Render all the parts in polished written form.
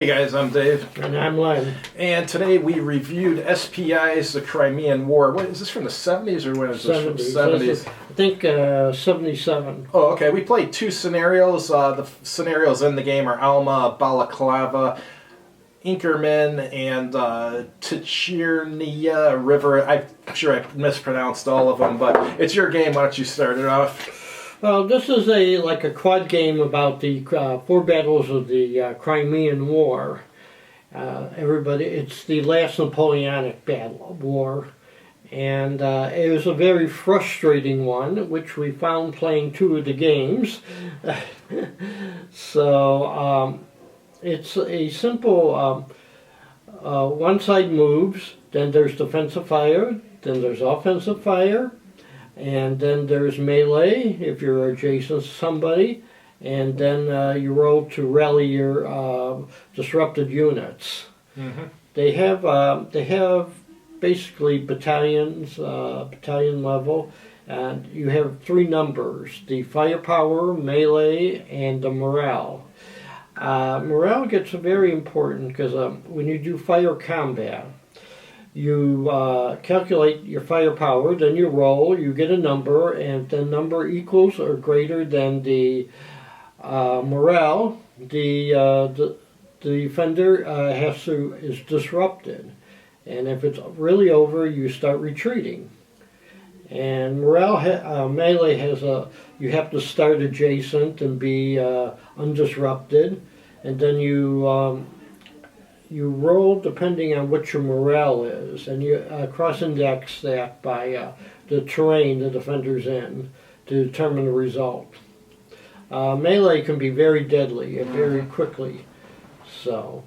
Hey guys, I'm Dave. And I'm Len. And today we reviewed SPI's The Crimean War. What is this, from the 70s or when is this from? 70s. I think 77. Oh, okay. We played two scenarios. The scenarios in the game are Alma, Balaclava, Inkerman, and Tichirnia River. I'm sure I mispronounced all of them, but it's your game. Why don't you start it off? Well, this is like a quad game about the four battles of the Crimean War. It's the last Napoleonic war, and it was a very frustrating one, which we found playing two of the games. So it's a simple one side moves, then there's defensive fire, then there's offensive fire. And then there's melee if you're adjacent to somebody, and then you roll to rally your disrupted units. Mm-hmm. They have basically battalions, battalion level, and you have three numbers: the firepower, melee, and the morale. Morale gets very important because when you do fire combat, you calculate your firepower, then you roll, you get a number, and the number equals or greater than the morale. The defender is disrupted, and if it's really over, you start retreating. And morale melee has you have to start adjacent and be undisrupted, and then you roll depending on what your morale is, and you cross-index that by the terrain the defender's in to determine the result. Melee can be very deadly and very quickly, so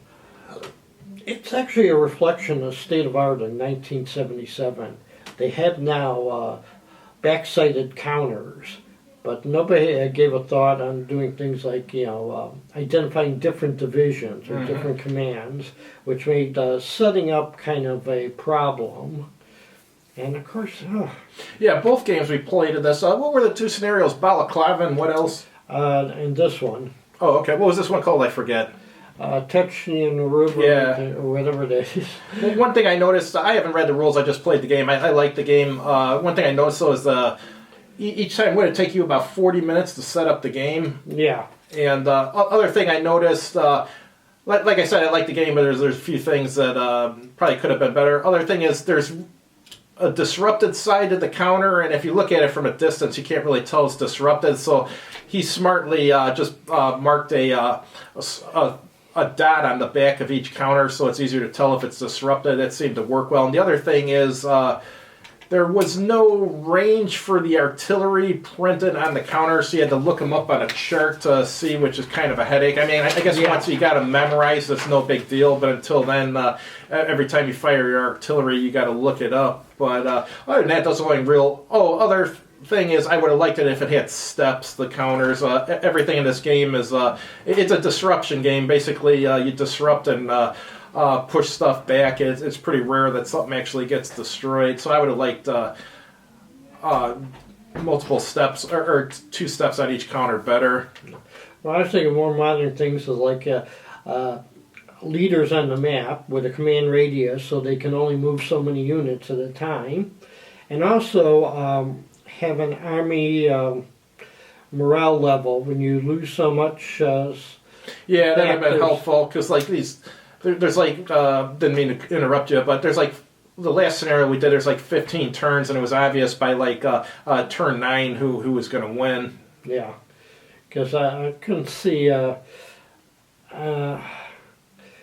it's actually a reflection of state of art in 1977. They have now back-sighted counters, but nobody gave a thought on doing things like, identifying different divisions or different commands, which made setting up kind of a problem. And of course, yeah, both games we played in this. What were the two scenarios? Balaclava and what else? And this one. Oh, okay. What was this one called? I forget. Touching the river, or whatever it is. Well, one thing I noticed, I haven't read the rules. I just played the game. I like the game. One thing I noticed though is each time would it take you about 40 minutes to set up the game. Yeah. And other thing I noticed, like I said, I like the game, but there's a few things that probably could have been better. Other thing is there's a disrupted side to the counter, and if you look at it from a distance, you can't really tell it's disrupted. So he smartly just marked a dot on the back of each counter, so it's easier to tell if it's disrupted. It seemed to work well. And the other thing is there was no range for the artillery printed on the counter, so you had to look them up on a chart to see, which is kind of a headache. I mean, I guess once you got to memorize, it's no big deal, but until then, every time you fire your artillery, you got to look it up. But other than that, that's only real. Oh, other thing is, I would have liked it if it had steps, the counters. Everything in this game is, it's a disruption game. Basically, you disrupt and push stuff back. It's pretty rare that something actually gets destroyed. So I would have liked multiple steps or two steps on each counter better. Well, I was thinking more modern things is like leaders on the map with a command radius, so they can only move so many units at a time, and also have an army morale level when you lose so much. Yeah, that would have been helpful because like these. There's like, didn't mean to interrupt you, but there's like, the last scenario we did, there's like 15 turns, and it was obvious by like turn 9 who was going to win. Yeah, because I couldn't see,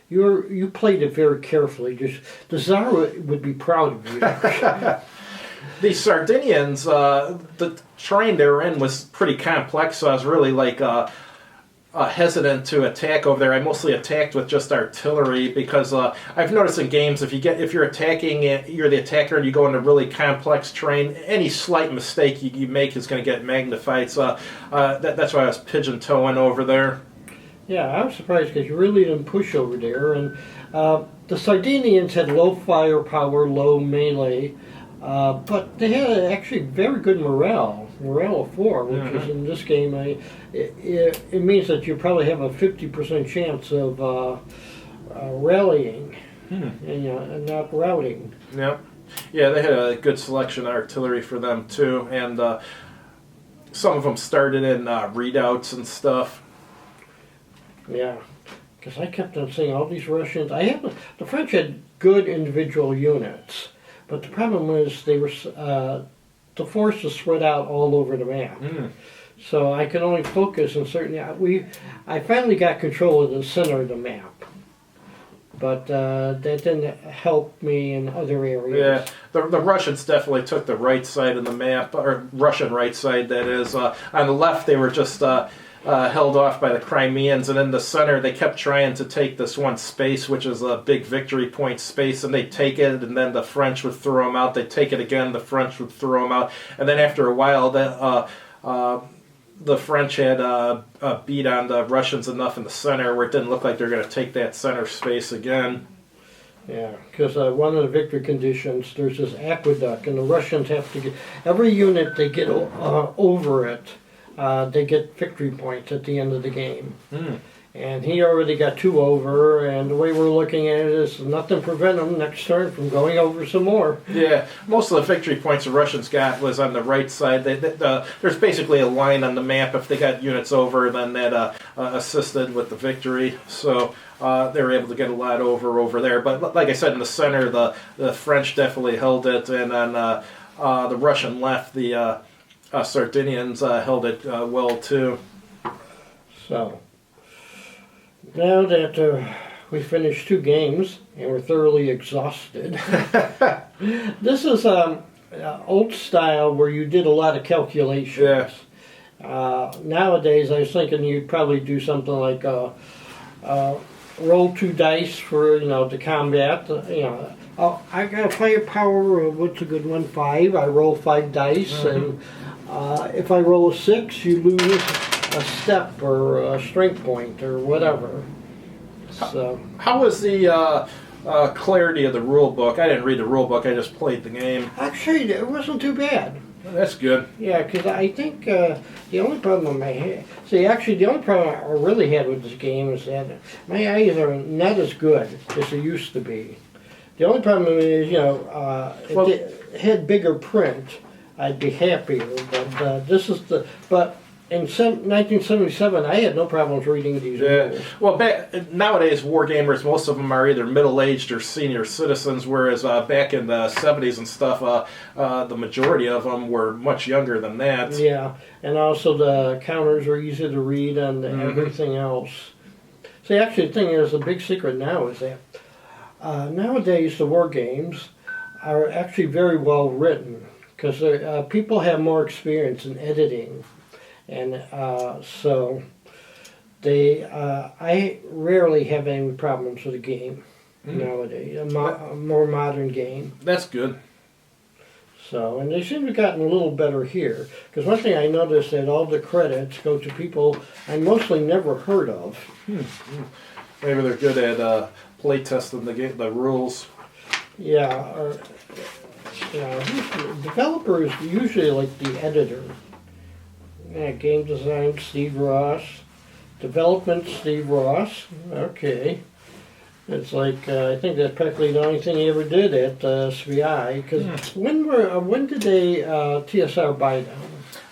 you played it very carefully. Just the Tsar would be proud of you. The Sardinians, the terrain they were in was pretty complex, so I was really like, hesitant to attack over there. I mostly attacked with just artillery because I've noticed in games if you're attacking, you're the attacker and you go into really complex terrain, any slight mistake you make is going to get magnified. So that's why I was pigeon-toeing over there. Yeah, I was surprised because you really didn't push over there. And the Sardinians had low firepower, low melee, but they had actually very good morale. Morale of 4, which is in this game, it means that you probably have a 50% chance of rallying, and not routing. Yeah. Yeah, they had a good selection of artillery for them too, and some of them started in readouts and stuff. Yeah, because I kept on seeing all these Russians. The French had good individual units, but the problem was they were the force was spread out all over the map. So I could only focus on certain. I finally got control of the center of the map, but that didn't help me in other areas. Yeah, the Russians definitely took the right side of the map, or Russian right side, that is. On the left, they were just held off by the Crimeans, and in the center, they kept trying to take this one space, which is a big victory point space, and they'd take it, and then the French would throw them out. They'd take it again, the French would throw them out, and then after a while, the French had beat on the Russians enough in the center where it didn't look like they were going to take that center space again. Yeah, because one of the victory conditions, there's this aqueduct, and the Russians have to get, every unit they get over it, they get victory points at the end of the game. And he already got 2 over, and the way we're looking at it is nothing prevent him next turn from going over some more. Yeah, most of the victory points the Russians got was on the right side. There's basically a line on the map. If they got units over, then that assisted with the victory. So they were able to get a lot over there. But like I said, in the center, the French definitely held it, and on the Russian left, the Sardinians held it well too. So now that we finished 2 games and we're thoroughly exhausted, this is old style where you did a lot of calculations. Yeah. Nowadays, I was thinking you'd probably do something like roll 2 dice for the combat. I got firepower. What's a good one? 5. I roll 5 dice, and if I roll a 6, you lose a step or a strength point or whatever. So how was the clarity of the rule book? I didn't read the rule book. I just played the game. actually, it wasn't too bad. That's good. Yeah, because I think the only problem I had, the only problem I really had with this game is that my eyes are not as good as they used to be. The only problem is, if it had bigger print, I'd be happier. But but in 1977, I had no problems reading these rules. Well, nowadays, war gamers, most of them are either middle-aged or senior citizens, whereas back in the 70s and stuff, the majority of them were much younger than that. Yeah, and also the counters were easy to read and everything else. See, actually, the thing is, the big secret now is that nowadays the war games are actually very well written because people have more experience in editing. And so I rarely have any problems with a game nowadays, a more modern game. That's good. So, and they seem to have gotten a little better here. Because one thing I noticed that all the credits go to people I mostly never heard of. Maybe they're good at play testing the rules. Yeah, developer is usually like the editor. Yeah, game design, Steve Ross. Development, Steve Ross. Okay. It's like, I think that's practically the only thing he ever did at SPI. Because when did they TSR buy them?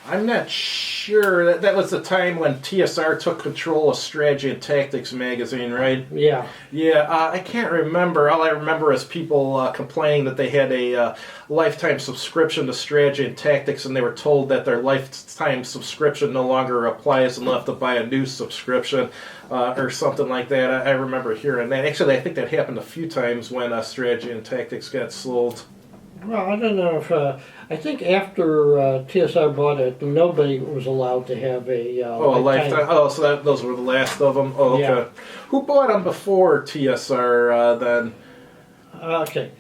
I'm not sure. That was the time when TSR took control of Strategy and Tactics magazine, right? Yeah. Yeah, I can't remember. All I remember is people complaining that they had a lifetime subscription to Strategy and Tactics, and they were told that their lifetime subscription no longer applies and they'll have to buy a new subscription or something like that. I remember hearing that. Actually, I think that happened a few times when Strategy and Tactics got sold. Well, I don't know if... I think after TSR bought it, nobody was allowed to have a lifetime. Oh, so those were the last of them? Oh, okay. Yeah. Who bought them before TSR then? Okay.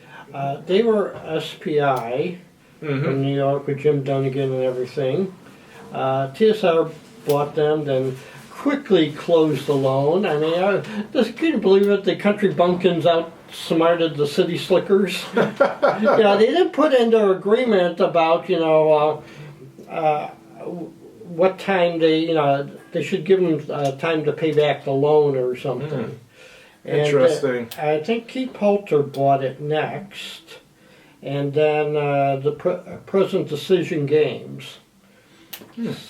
They were SPI in New York with Jim Dunnigan and everything. TSR bought them, then quickly closed the loan. I mean, can you believe it? The country bumpkins outsmarted the city slickers. They didn't put into agreement about, what time they should give them time to pay back the loan or something. And, Interesting. I think Keith Poulter bought it next, and then the Present Decision Games.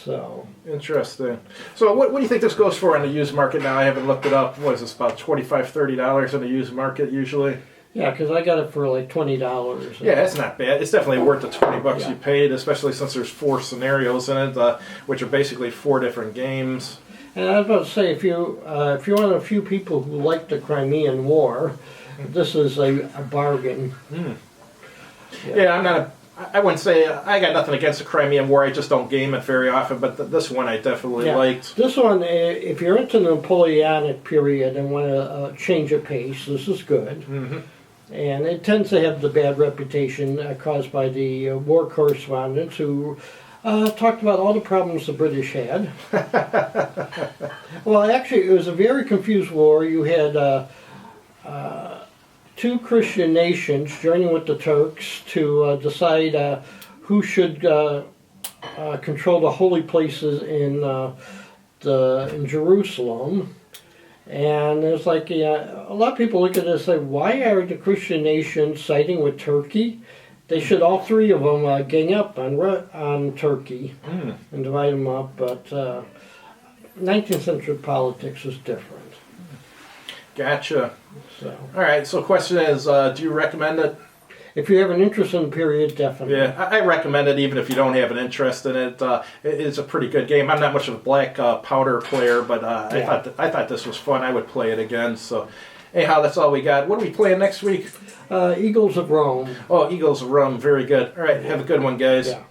So Interesting. So what do you think this goes for on the used market now? I haven't looked it up. What is this, about $25-$30 on the used market usually? yeah, because I got it for like $20. Yeah, it's not bad. It's definitely worth the $20 Yeah. you paid, especially since there's 4 scenarios in it, which are basically 4 different games. And I was about to say, if you're one of the few people who like the Crimean War, this is a bargain. Yeah, I wouldn't say I got nothing against the Crimean War. I just don't game it very often. But this one I definitely liked. This one, if you're into the Napoleonic period and want to change of pace, this is good. Mm-hmm. And it tends to have the bad reputation caused by the war correspondents who talked about all the problems the British had. Well, actually, it was a very confused war. You had 2 Christian nations joining with the Turks to decide who should control the holy places in Jerusalem. And it's like a lot of people look at this and say, why are the Christian nations siding with Turkey? They should, all 3 of them, gang up on Turkey and divide them up. But 19th century politics is different. Gotcha. So, All right. So, question is, do you recommend it? if you have an interest in the period, definitely. Yeah, I recommend it even if you don't have an interest in it. It is a pretty good game. I'm not much of a black powder player, but I thought this was fun. I would play it again. So, anyhow, that's all we got. What are we playing next week? Eagles of Rome. Oh, Eagles of Rome. Very good. All right. Have a good one, guys. Yeah.